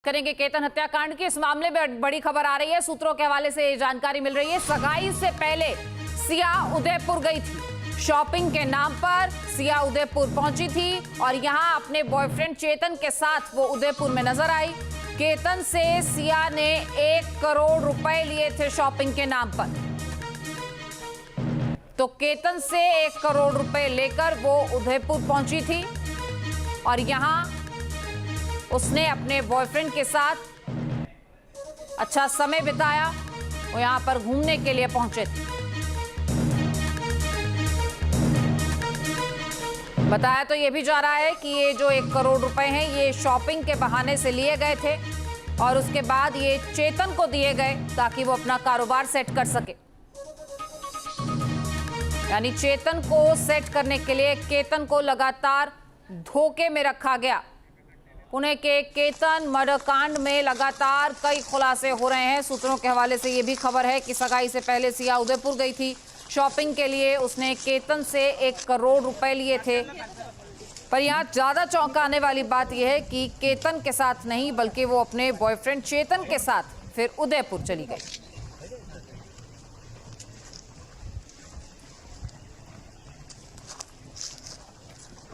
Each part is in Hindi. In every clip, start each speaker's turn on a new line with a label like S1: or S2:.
S1: करेंगे केतन हत्याकांड की। इस मामले में बड़ी खबर आ रही है, सूत्रों के हवाले से जानकारी मिल रही है। सगाई से पहले सिया उदयपुर गई थी। शॉपिंग के नाम पर सिया उदयपुर पहुंची थी और यहां अपने बॉयफ्रेंड चेतन के साथ वो उदयपुर में नजर आई। केतन से सिया ने 1 करोड़ रुपए लिए थे शॉपिंग के नाम पर। तो केतन से 1 करोड़ रुपए लेकर वो उदयपुर पहुंची थी और यहां उसने अपने बॉयफ्रेंड के साथ अच्छा समय बिताया। वो यहां पर घूमने के लिए पहुंचे थे। बताया तो ये भी जा रहा है कि ये जो 1 करोड़ रुपए हैं ये शॉपिंग के बहाने से लिए गए थे और उसके बाद ये चेतन को दिए गए ताकि वो अपना कारोबार सेट कर सके। यानी चेतन को सेट करने के लिए केतन को लगातार धोखे में रखा गया। पुणे के केतन मर्डर कांड में लगातार कई खुलासे हो रहे हैं। सूत्रों के हवाले से यह भी खबर है कि सगाई से पहले सिया उदयपुर गई थी। शॉपिंग के लिए उसने केतन से 1 करोड़ रुपए लिए थे। पर यहाँ ज्यादा चौंकाने वाली बात यह है कि केतन के साथ नहीं बल्कि वो अपने बॉयफ्रेंड चेतन के साथ फिर उदयपुर चली गई।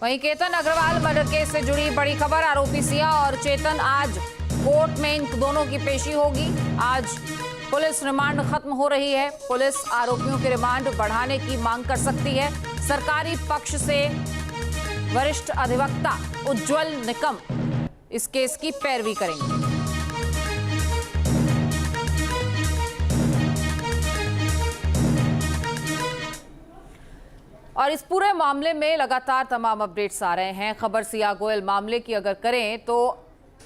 S1: वहीं केतन अग्रवाल मर्डर केस से जुड़ी बड़ी खबर। आरोपी सिया और चेतन आज कोर्ट में इन दोनों की पेशी होगी। आज पुलिस रिमांड खत्म हो रही है। पुलिस आरोपियों के रिमांड बढ़ाने की मांग कर सकती है। सरकारी पक्ष से वरिष्ठ अधिवक्ता उज्जवल निकम इस केस की पैरवी करेंगे। और इस पूरे मामले में लगातार तमाम अपडेट्स आ रहे हैं। खबर सिया गोयल मामले की अगर करें तो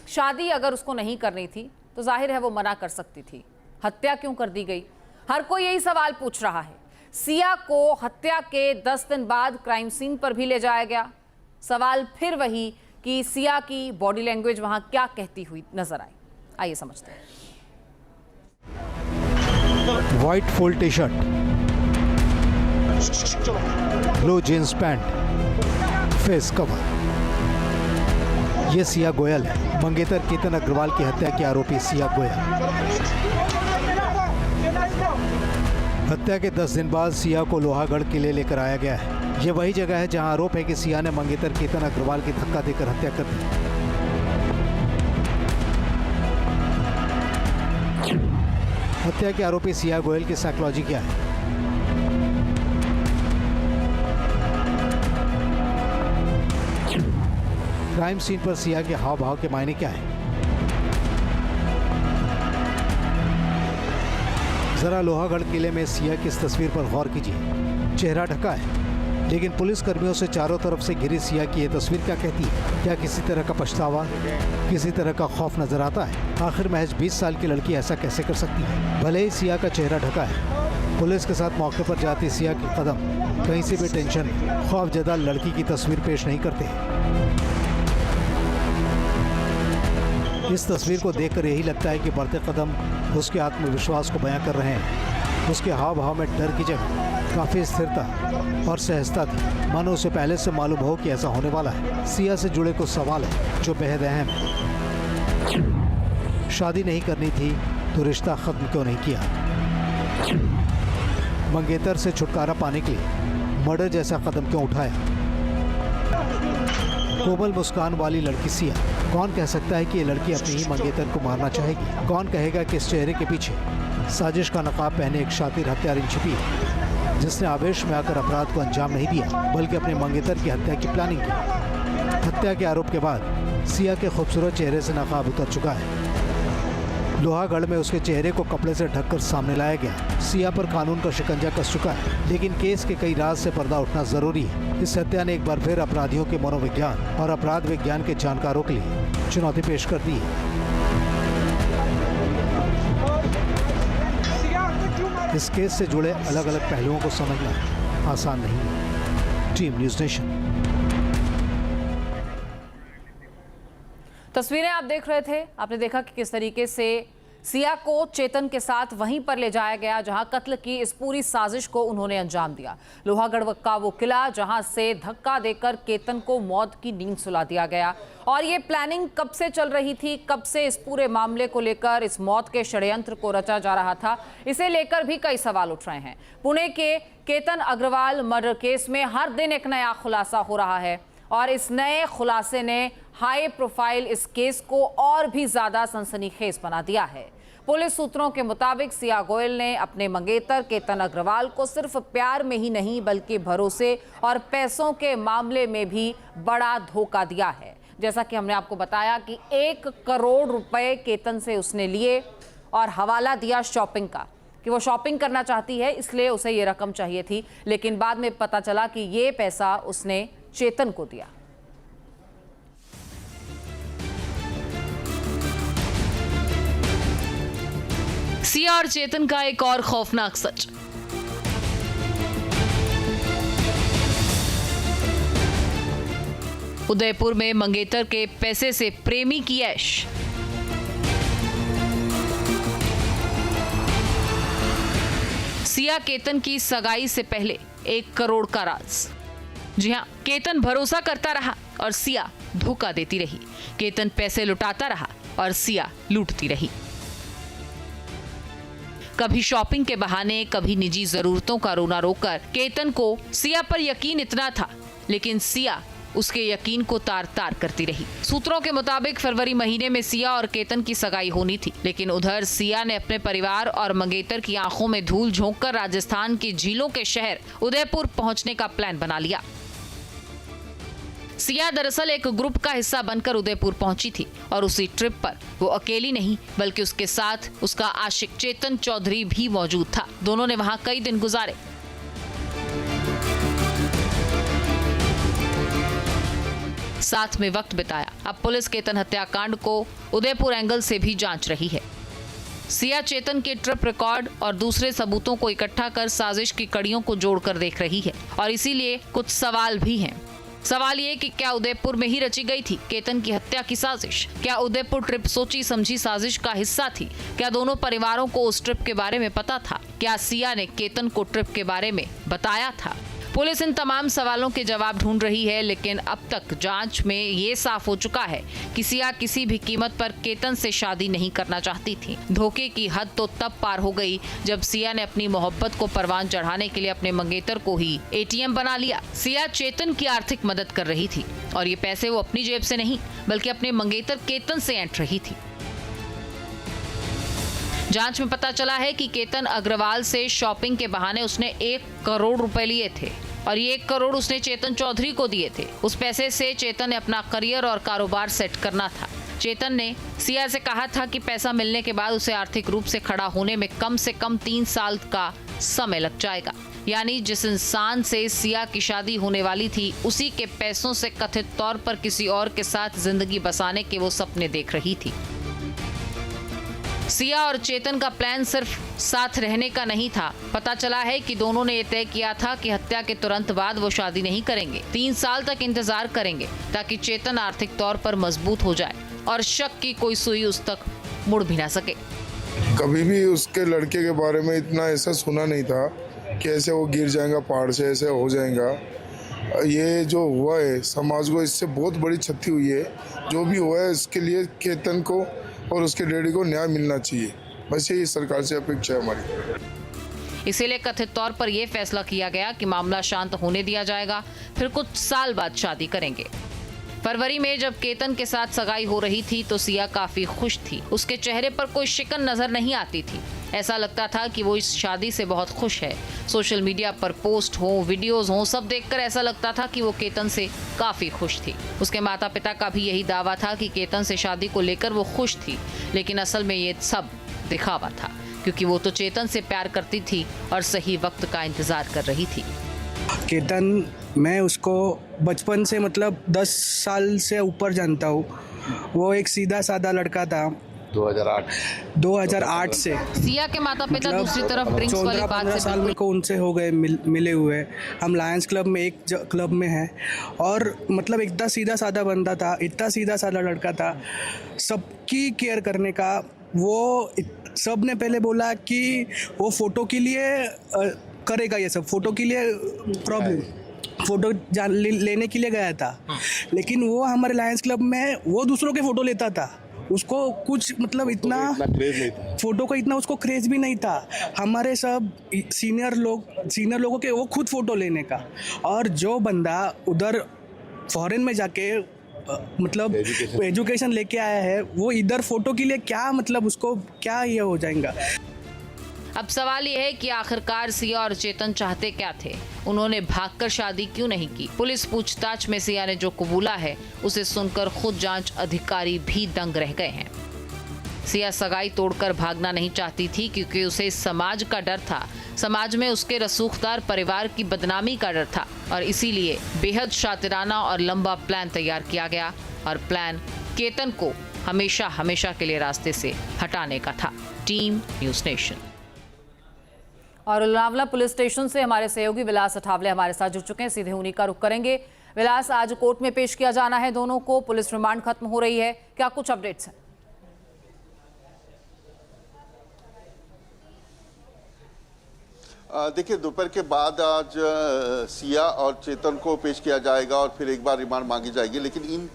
S1: शादी अगर उसको नहीं करनी थी तो जाहिर है वो मना कर सकती थी। हत्या क्यों कर दी गई? हर कोई यही सवाल पूछ रहा है। सिया को हत्या के 10 दिन बाद क्राइम सीन पर भी ले जाया गया। सवाल फिर वही कि सिया की बॉडी लैंग्वेज वहां क्या कहती हुई नजर आई। आइए समझते हैं।
S2: White full T shirt, blue jeans pant, face cover. ये सिया गोयल है, मंगेतर केतन अग्रवाल की हत्या के आरोपी सिया गोयल। हत्या के 10 दिन बाद सिया को लोहागढ़ किले लेकर आया गया है। ये वही जगह है जहां आरोप है कि सिया ने मंगेतर केतन अग्रवाल की धक्का देकर हत्या कर दी। हत्या के आरोपी सिया गोयल की साइकोलॉजी क्या है? क्राइम सीन पर सिया के हाव भाव के मायने क्या है? जरा लोहागढ़ किले में सिया की इस तस्वीर पर गौर कीजिए। चेहरा ढका है, लेकिन पुलिस कर्मियों से चारों तरफ से घिरी सिया की यह तस्वीर क्या कहती है? क्या किसी तरह का पछतावा, किसी तरह का खौफ नजर आता है? आखिर महज 20 साल की लड़की ऐसा कैसे कर सकती है? भले ही सिया का चेहरा ढका है, पुलिस के साथ मौके पर जाती सिया के कदम कहीं से भी टेंशन, खौफजदा लड़की की तस्वीर पेश नहीं करते। इस तस्वीर को देखकर यही लगता है कि बढ़ते कदम उसके आत्मविश्वास को बयां कर रहे हैं। उसके हाव भाव में डर की जगह काफ़ी स्थिरता और सहजता थी, मानो उसे पहले से मालूम हो कि ऐसा होने वाला है। सिया से जुड़े कुछ सवाल हैं जो बेहद अहम हैं। शादी नहीं करनी थी तो रिश्ता खत्म क्यों नहीं किया? मंगेतर से छुटकारा पाने के लिए मर्डर जैसा कदम क्यों उठाया? कोमल मुस्कान वाली लड़की सिया, कौन कह सकता है कि ये लड़की अपनी ही मंगेतर को मारना चाहेगी? कौन कहेगा कि इस चेहरे के पीछे साजिश का नकाब पहने एक शातिर हत्यारिन छिपी है, जिसने आवेश में आकर अपराध को अंजाम नहीं दिया बल्कि अपने मंगेतर की हत्या की प्लानिंग की। हत्या के आरोप के बाद सिया के खूबसूरत चेहरे से नकाब उतर चुका है। लोहागढ़ में उसके चेहरे को कपड़े से ढककर सामने लाया गया। सिया पर कानून का शिकंजा कस चुका है, लेकिन केस के कई राज से पर्दा उठना जरूरी है। इस हत्या ने एक बार फिर अपराधियों के मनोविज्ञान और अपराध विज्ञान के जानकारों के लिए चुनौती पेश कर दी है। इस केस से जुड़े अलग अलग पहलुओं को समझना आसान नहीं है। Team news nation.
S1: तस्वीरें आप देख रहे थे, आपने देखा कि किस तरीके से सिया को चेतन के साथ वहीं पर ले जाया गया जहां कत्ल की इस पूरी साजिश को उन्होंने अंजाम दिया। लोहागढ़ का वो किला जहां से धक्का देकर केतन को मौत की नींद सुला दिया गया। और ये प्लानिंग कब से चल रही थी, कब से इस पूरे मामले को लेकर, इस मौत के षड्यंत्र को रचा जा रहा था, इसे लेकर भी कई सवाल उठ रहे हैं। पुणे के केतन अग्रवाल मर्डर केस में हर दिन एक नया खुलासा हो रहा है और इस नए खुलासे ने हाई प्रोफाइल इस केस को और भी ज्यादा सनसनीखेज बना दिया है। पुलिस सूत्रों के मुताबिक सिया गोयल ने अपने मंगेतर केतन अग्रवाल को सिर्फ प्यार में ही नहीं बल्कि भरोसे और पैसों के मामले में भी बड़ा धोखा दिया है। जैसा कि हमने आपको बताया कि 1 करोड़ रुपए केतन से उसने लिए और हवाला दिया शॉपिंग का कि वो शॉपिंग करना चाहती है, इसलिए उसे ये रकम चाहिए थी। लेकिन बाद में पता चला कि ये पैसा उसने चेतन को दिया।
S3: सिया और चेतन का एक और खौफनाक सच। उदयपुर में मंगेतर के पैसे से प्रेमी की ऐश। सिया केतन की सगाई से पहले 1 करोड़ का राज। जी हां, केतन भरोसा करता रहा और सिया धोखा देती रही। केतन पैसे लुटाता रहा और सिया लूटती रही। कभी शॉपिंग के बहाने, कभी निजी जरूरतों का रोना रोकर केतन को सिया पर यकीन इतना था, लेकिन सिया उसके यकीन को तार तार करती रही। सूत्रों के मुताबिक फरवरी महीने में सिया और केतन की सगाई होनी थी, लेकिन उधर सिया ने अपने परिवार और मंगेतर की आंखों में धूल झोंककर राजस्थान की झीलों के शहर उदयपुर पहुंचने का प्लान बना लिया। सिया दरअसल एक ग्रुप का हिस्सा बनकर उदयपुर पहुंची थी और उसी ट्रिप पर वो अकेली नहीं बल्कि उसके साथ उसका आशिक चेतन चौधरी भी मौजूद था। दोनों ने वहां कई दिन गुजारे। साथ में वक्त बिताया। अब पुलिस केतन हत्याकांड को उदयपुर एंगल से भी जांच रही है। सिया चेतन के ट्रिप रिकॉर्ड और दूसरे सबूतों को इकट्ठा कर साजिश की कड़ियों को जोड़कर देख रही है और इसीलिए कुछ सवाल भी हैं। सवाल ये कि क्या उदयपुर में ही रची गई थी केतन की हत्या की साजिश? क्या उदयपुर ट्रिप सोची समझी साजिश का हिस्सा थी? क्या दोनों परिवारों को उस ट्रिप के बारे में पता था? क्या सिया ने केतन को ट्रिप के बारे में बताया था? पुलिस इन तमाम सवालों के जवाब ढूंढ रही है, लेकिन अब तक जांच में ये साफ हो चुका है कि सिया किसी भी कीमत पर केतन से शादी नहीं करना चाहती थी। धोखे की हद तो तब पार हो गई जब सिया ने अपनी मोहब्बत को परवान चढ़ाने के लिए अपने मंगेतर को ही एटीएम बना लिया। सिया चेतन की आर्थिक मदद कर रही थी और ये पैसे वो अपनी जेब से नहीं बल्कि अपने मंगेतर केतन से ऐंठ रही थी। जांच में पता चला है कि केतन अग्रवाल से शॉपिंग के बहाने उसने 1 करोड़ रुपए लिए थे और ये 1 करोड़ उसने चेतन चौधरी को दिए थे। उस पैसे से चेतन ने अपना करियर और कारोबार सेट करना था। चेतन ने सिया से कहा था कि पैसा मिलने के बाद उसे आर्थिक रूप से खड़ा होने में कम से कम 3 साल का समय लग जाएगा। यानी जिस इंसान से सिया की शादी होने वाली थी उसी के पैसों से कथित तौर पर किसी और के साथ जिंदगी बसाने के वो सपने देख रही थी। सिया और चेतन का प्लान सिर्फ साथ रहने का नहीं था। पता चला है कि दोनों ने ये तय किया था कि हत्या के तुरंत बाद वो शादी नहीं करेंगे। 3 साल तक इंतजार करेंगे ताकि चेतन आर्थिक तौर पर मजबूत हो जाए और शक की कोई सुई उस तक मुड़ भी ना सके।
S4: कभी भी उसके लड़के के बारे में इतना ऐसा सुना नहीं था कि ऐसे वो गिर जाएगा पहाड़ से, ऐसे हो जाएगा। ये जो हुआ है समाज को इससे बहुत बड़ी क्षति हुई है। जो भी हुआ है इसके लिए केतन को और उसके डैडी को न्याय मिलना चाहिए, बस यही सरकार से अपेक्षा है हमारी।
S3: इसीलिए कथित तौर पर यह फैसला किया गया कि मामला शांत होने दिया जाएगा, फिर कुछ साल बाद शादी करेंगे। फरवरी में जब केतन के साथ सगाई हो रही थी तो सिया काफी खुश थी। उसके चेहरे पर कोई शिकन नजर नहीं आती थी। ऐसा लगता था कि वो इस शादी से बहुत खुश है। सोशल मीडिया पर पोस्ट हो, वीडियोस हो, सब देखकर ऐसा लगता था कि वो केतन से काफी खुश थी। उसके माता पिता का भी यही दावा था कि केतन से शादी को लेकर वो खुश थी, लेकिन असल में ये सब दिखावा था, क्योंकि वो तो चेतन से प्यार करती थी और सही वक्त का इंतजार कर रही थी।
S5: केतन, मैं उसको बचपन से मतलब 10 साल से ऊपर जानता हूँ। वो एक सीधा साधा लड़का था। 2008 से
S3: सिया के माता पिता दूसरी तरफ ड्रिंक्स वाली बात से
S5: साल मेरे को उनसे हो गए मिले हुए। हम लायंस क्लब में एक क्लब में हैं और मतलब इतना सीधा साधा बंदा था, इतना सीधा साधा लड़का था। सबकी केयर करने का सब ने पहले बोला कि वो फ़ोटो के लिए करेगा, ये सब फ़ोटो के लिए प्रॉब्लम, फ़ोटो लेने के लिए गया था। लेकिन वो हमारे लायंस क्लब में वो दूसरों के फ़ोटो लेता था, उसको कुछ मतलब इतना फ़ोटो का इतना उसको क्रेज़ भी नहीं था। हमारे सब सीनियर लोगों के वो खुद फ़ोटो लेने का, और जो बंदा उधर फॉरेन में जाके मतलब एजुकेशन लेके आया है, वो इधर फ़ोटो के लिए क्या मतलब उसको क्या ये हो जाएगा।
S3: अब सवाल यह है कि आखिरकार सिया और चेतन चाहते क्या थे? उन्होंने भागकर शादी क्यों नहीं की? पुलिस पूछताछ में सिया ने जो कबूला है उसे सुनकर खुद जांच अधिकारी भी दंग रह गए हैं। सिया सगाई तोड़कर भागना नहीं चाहती थी क्योंकि उसे समाज का डर था, समाज में उसके रसूखदार परिवार की बदनामी का डर था, और इसीलिए बेहद शातिराना और लंबा प्लान तैयार किया गया, और प्लान केतन को हमेशा हमेशा के लिए रास्ते से हटाने का था। Team news nation.
S1: और लोनावला पुलिस स्टेशन से हमारे सहयोगी विलास अठावले हमारे साथ जुड़ चुके हैं, सीधे उन्हीं का रुख करेंगे। विलास, आज कोर्ट में पेश किया जाना है दोनों को, पुलिस रिमांड खत्म हो रही है, क्या कुछ अपडेट्स हैं?
S6: देखिए, दोपहर के बाद आज सिया और चेतन को पेश किया जाएगा और फिर एक बार रिमांड मांगी जाएगी। लेकिन इन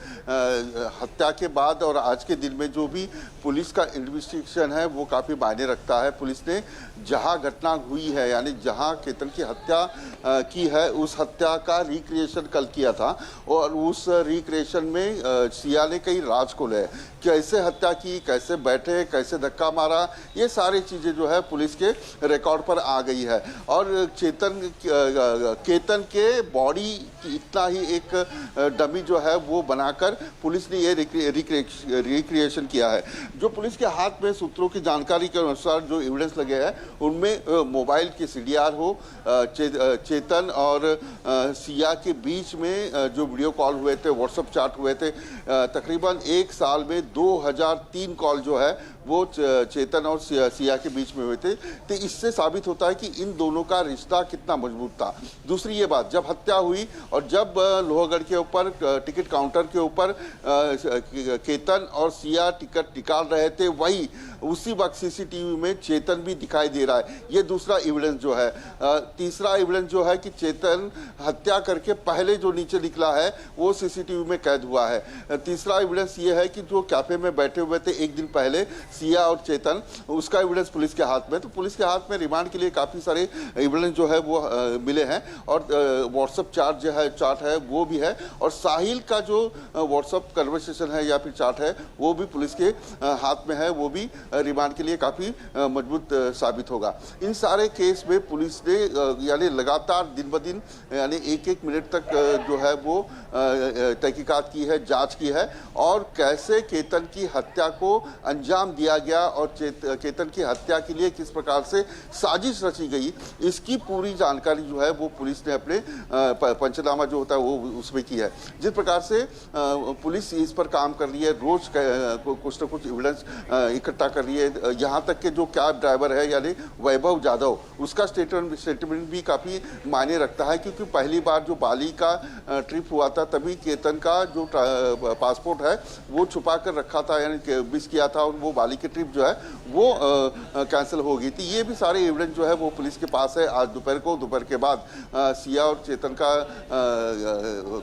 S6: हत्या के बाद और आज के दिन में जो भी पुलिस का इन्वेस्टिगेशन है वो काफ़ी मायने रखता है। पुलिस ने जहां घटना हुई है, यानी जहां केतन की हत्या की है, उस हत्या का रिक्रिएशन कल किया था, और उस रिक्रिएशन में सिया ने कई राज खोले हैं। कैसे हत्या की, कैसे बैठे, कैसे धक्का मारा, ये सारी चीज़ें जो है पुलिस के रिकॉर्ड पर आ गई है। और केतन के बॉडी की इतना ही एक डमी जो है वो बनाकर पुलिस ने ये रिक्रिएशन किया है। जो पुलिस के हाथ में सूत्रों की जानकारी के अनुसार जो एविडेंस लगे हैं उनमें मोबाइल की CDR हो, चेतन और सिया के बीच में जो वीडियो कॉल हुए थे, व्हाट्सएप चैट हुए थे, तकरीबन एक साल में 2003 कॉल जो है वो चेतन और सिया के बीच में हुए थे। तो इससे साबित होता है कि इन दोनों का रिश्ता कितना मजबूत था। दूसरी ये बात, जब हत्या हुई और जब लोहागढ़ के ऊपर टिकट काउंटर के ऊपर केतन और सिया टिकट निकाल रहे थे, वही उसी वक्त CCTV में चेतन भी दिखाई दे रहा है। ये दूसरा एविडेंस जो है। तीसरा एविडेंस जो है कि चेतन हत्या करके पहले जो नीचे निकला है वो CCTV में कैद हुआ है। तीसरा एविडेंस ये है कि जो कैफे में बैठे हुए थे एक दिन पहले सिया और चेतन, उसका एविडेंस पुलिस के हाथ में। तो पुलिस के हाथ में रिमांड के लिए काफ़ी सारे एविडेंस जो है वो मिले हैं, और व्हाट्सएप चार्ट है वो भी है, और साहिल का जो व्हाट्सएप कन्वर्सेशन है या फिर चार्ट है वो भी पुलिस के हाथ में है, वो भी रिमांड के लिए काफ़ी मजबूत साबित होगा। इन सारे केस में पुलिस ने यानी लगातार दिन ब दिन यानी एक मिनट तक जो है वो तहकीकात की है, जांच की है, और कैसे केतन की हत्या को अंजाम दिया गया और केतन की हत्या के लिए किस प्रकार से साजिश रची गई, इसकी पूरी जानकारी जो है वो पुलिस ने अपने पंचनामा जो होता है वो उसमें की है। जिस प्रकार से पुलिस इस पर काम कर रही है, रोज कुछ न कुछ एविडेंस इकट्ठा कर रही है। यहाँ तक कि जो कैब ड्राइवर है यानी वैभव जाधव, उसका स्टेटमेंट भी काफ़ी मायने रखता है, क्योंकि पहली बार जो बाली का ट्रिप हुआ था तभी केतन का जो पासपोर्ट है वो छुपा कर रखा था, यानी मिस किया था, और वो बाली की ट्रिप जो है वो कैंसिल हो गई थी। ये भी सारे एविडेंस जो है वो पुलिस के पास है। आज दोपहर के बाद सिया और चेतन का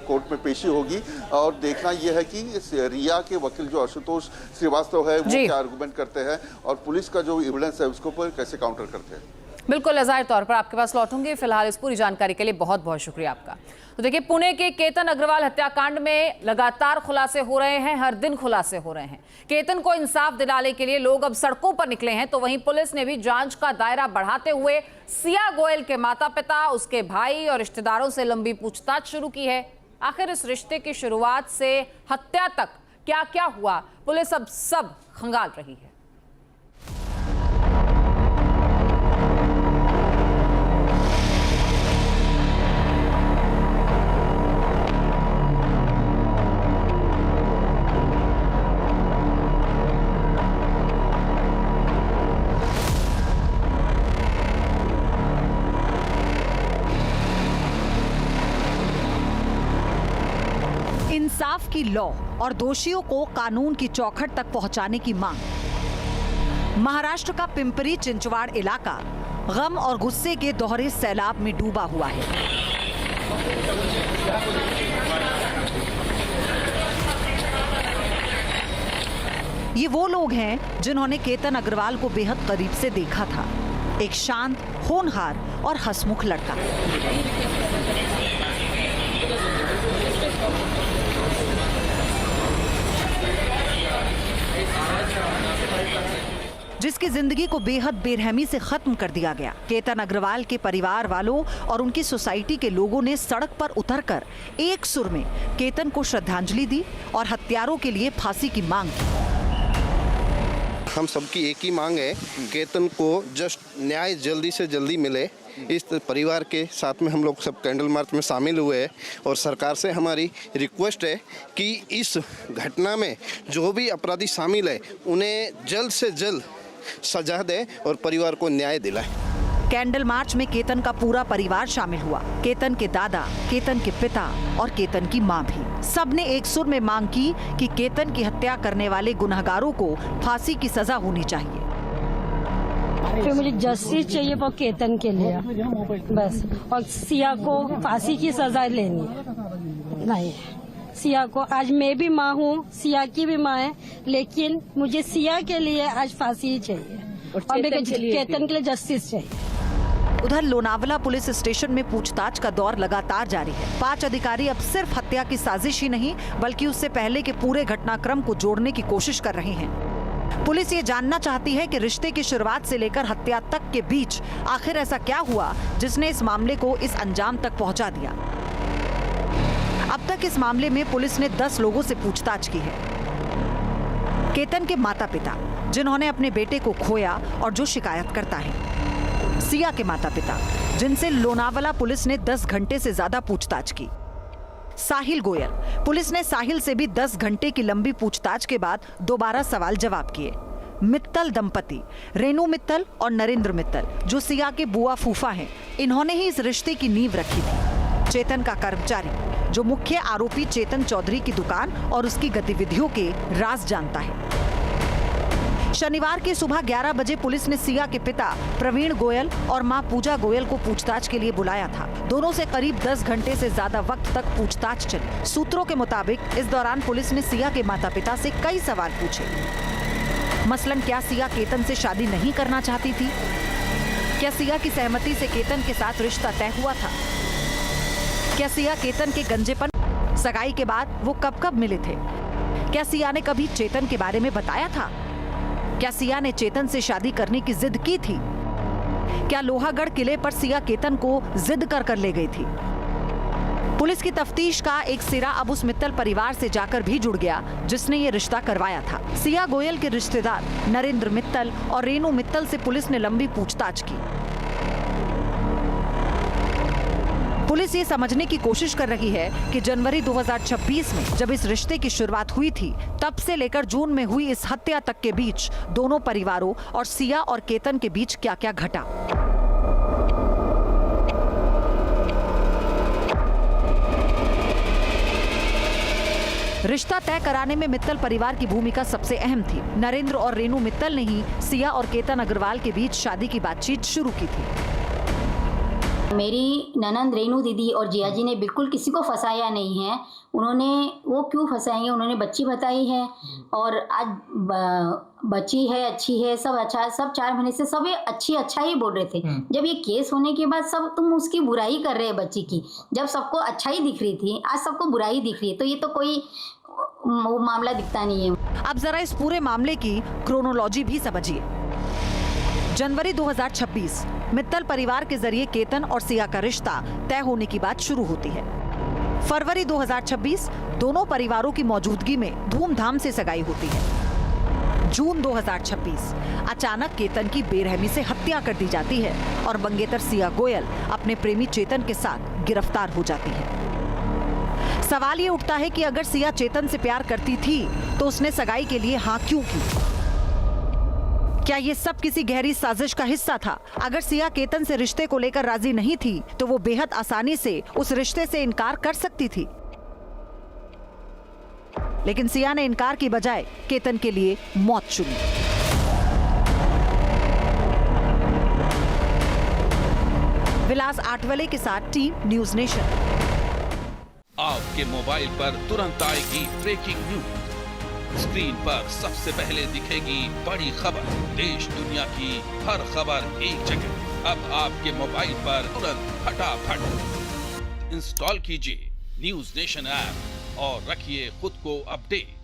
S6: कोर्ट में पेशी होगी, और देखना यह है कि रिया के वकील जो आशुतोष श्रीवास्तव है वो क्या आर्गुमेंट करते हैं और पुलिस का जो एविडेंस है उसके ऊपर कैसे काउंटर करते हैं।
S1: बिल्कुल, ज़ाहिर तौर पर आपके पास लौटूंगी। फिलहाल इस पूरी जानकारी के लिए बहुत बहुत शुक्रिया आपका। तो देखिए, पुणे के केतन अग्रवाल हत्याकांड में लगातार खुलासे हो रहे हैं, हर दिन खुलासे हो रहे हैं। केतन को इंसाफ दिलाने के लिए लोग अब सड़कों पर निकले हैं, तो वहीं पुलिस ने भी जांच का दायरा बढ़ाते हुए सिया गोयल के माता पिता, उसके भाई और रिश्तेदारों से लंबी पूछताछ शुरू की है। आखिर इस रिश्ते की शुरुआत से हत्या तक क्या क्या हुआ, पुलिस अब सब खंगाल रही है।
S7: इंसाफ की लौ और दोषियों को कानून की चौखट तक पहुंचाने की मांग। महाराष्ट्र का पिंपरी चिंचवाड़ इलाका गम और गुस्से के दोहरे सैलाब में डूबा हुआ है। ये वो लोग हैं जिन्होंने केतन अग्रवाल को बेहद करीब से देखा था। एक शांत, होनहार और हंसमुख लड़का। जिसकी जिंदगी को बेहद बेरहमी से खत्म कर दिया गया। केतन अग्रवाल के परिवार वालों और उनकी सोसाइटी के लोगों ने सड़क पर उतरकर एक सुर में केतन को श्रद्धांजलि दी और हत्यारों के लिए फांसी की मांग की।
S8: हम सबकी एक ही मांग है, केतन को जस्ट न्याय जल्दी से जल्दी मिले। इस परिवार के साथ में हम लोग सब कैंडल मार्च में शामिल हुए हैं और सरकार से हमारी रिक्वेस्ट है कि इस घटना में जो भी अपराधी शामिल है उन्हें जल्द से जल्द सजा दे और परिवार को न्याय दिलाए।
S7: कैंडल मार्च में केतन का पूरा परिवार शामिल हुआ। केतन के दादा, केतन के पिता और केतन की मां भी। सबने एक सुर में मांग की कि केतन की हत्या करने वाले गुनहगारों को फांसी की सजा होनी चाहिए।
S9: फिर मुझे जस्टिस चाहिए वो केतन के लिए बस, और सिया को फांसी की सजा लेनी नहीं। सिया को, आज मैं भी माँ हूँ, सिया की भी माँ है, लेकिन मुझे सिया के लिए आज फांसी ही चाहिए और केतन के लिए जस्टिस चाहिए।
S7: उधर लोनावला पुलिस स्टेशन में पूछताछ का दौर लगातार जारी है। 5 अधिकारी अब सिर्फ हत्या की साजिश ही नहीं बल्कि उससे पहले के पूरे घटनाक्रम को जोड़ने की कोशिश कर रहे हैं। पुलिस ये जानना चाहती है कि रिश्ते की शुरुआत से लेकर हत्या तक के बीच आखिर ऐसा क्या हुआ जिसने इस मामले को इस अंजाम तक पहुंचा दिया। अब तक इस मामले में पुलिस ने 10 लोगों से पूछताछ की है। केतन के माता पिता जिन्होंने अपने बेटे को खोया और जो शिकायत करता है। सिया के माता पिता जिनसे लोनावला पुलिस ने 10 घंटे से ज्यादा पूछताछ की। साहिल गोयल, पुलिस ने साहिल से भी 10 घंटे की लंबी पूछताछ के बाद दोबारा सवाल जवाब किए। मित्तल दंपति रेनू मित्तल और नरेंद्र मित्तल जो सिया के बुआ फूफा हैं, इन्होंने ही इस रिश्ते की नींव रखी थी। चेतन का कर्मचारी जो मुख्य आरोपी चेतन चौधरी की दुकान और उसकी गतिविधियों के राज जानता है। शनिवार की सुबह 11 बजे पुलिस ने सिया के पिता प्रवीण गोयल और मां पूजा गोयल को पूछताछ के लिए बुलाया था। दोनों से करीब 10 घंटे से ज्यादा वक्त तक पूछताछ चली। सूत्रों के मुताबिक इस दौरान पुलिस ने सिया के माता पिता से कई सवाल पूछे। मसलन क्या सिया केतन से शादी नहीं करना चाहती थी? क्या सिया की सहमति से केतन के साथ रिश्ता तय हुआ था? क्या सिया केतन के गंजेपन, सगाई के बाद वो कब कब मिले थे? क्या सिया ने कभी चेतन के बारे में बताया था? क्या सिया ने चेतन से शादी करने की जिद की थी? क्या लोहागढ़ किले पर सिया केतन को जिद कर ले गई थी? पुलिस की तफ्तीश का एक सिरा अब उस मित्तल परिवार से जाकर भी जुड़ गया जिसने ये रिश्ता करवाया था। सिया गोयल के रिश्तेदार नरेंद्र मित्तल और रेनू मित्तल से पुलिस ने लंबी पूछताछ की। पुलिस ये समझने की कोशिश कर रही है कि जनवरी 2026 में जब इस रिश्ते की शुरुआत हुई थी, तब से लेकर जून में हुई इस हत्या तक के बीच दोनों परिवारों और सिया और केतन के बीच क्या क्या घटा। रिश्ता तय कराने में मित्तल परिवार की भूमिका सबसे अहम थी। नरेंद्र और रेनू मित्तल ने ही सिया और केतन अग्रवाल के बीच शादी की बातचीत शुरू की थी।
S10: मेरी ननंद रेनू दीदी और जिया जी ने बिल्कुल किसी को फंसाया नहीं है। उन्होंने, वो क्यों फंसाएंगे, उन्होंने बच्ची बताई है और आज बच्ची है, अच्छी है, सब अच्छा है, सब 4 महीने से सब अच्छा ही बोल रहे थे। जब ये केस होने के बाद सब तुम उसकी बुराई कर रहे हैं बच्ची की, जब सबको अच्छाई दिख रही थी आज सबको बुराई दिख रही है, तो ये तो कोई वो मामला दिखता नहीं है।
S7: अब जरा इस पूरे मामले की क्रोनोलॉजी भी समझिए। जनवरी 2026 मित्तल परिवार के जरिए केतन और सिया का रिश्ता तय होने की बात शुरू होती है। फरवरी 2026 दोनों परिवारों की मौजूदगी में धूमधाम से सगाई होती है। जून 2026 अचानक केतन की बेरहमी से हत्या कर दी जाती है और मंगेतर सिया गोयल अपने प्रेमी चेतन के साथ गिरफ्तार हो जाती है। सवाल ये उठता है कि अगर सिया चेतन से प्यार करती थी तो उसने सगाई के लिए हाँ क्यों की? क्या ये सब किसी गहरी साजिश का हिस्सा था? अगर सिया केतन से रिश्ते को लेकर राजी नहीं थी तो वो बेहद आसानी से उस रिश्ते से इनकार कर सकती थी। लेकिन सिया ने इनकार की बजाय केतन के लिए मौत चुनी। विलास आठवले के साथ टीम न्यूज नेशन।
S11: आपके मोबाइल पर तुरंत आएगी ब्रेकिंग न्यूज। स्क्रीन पर सबसे पहले दिखेगी बड़ी खबर। देश दुनिया की हर खबर एक जगह। अब आपके मोबाइल पर तुरंत फटाफट इंस्टॉल कीजिए न्यूज नेशन ऐप और रखिए खुद को अपडेट।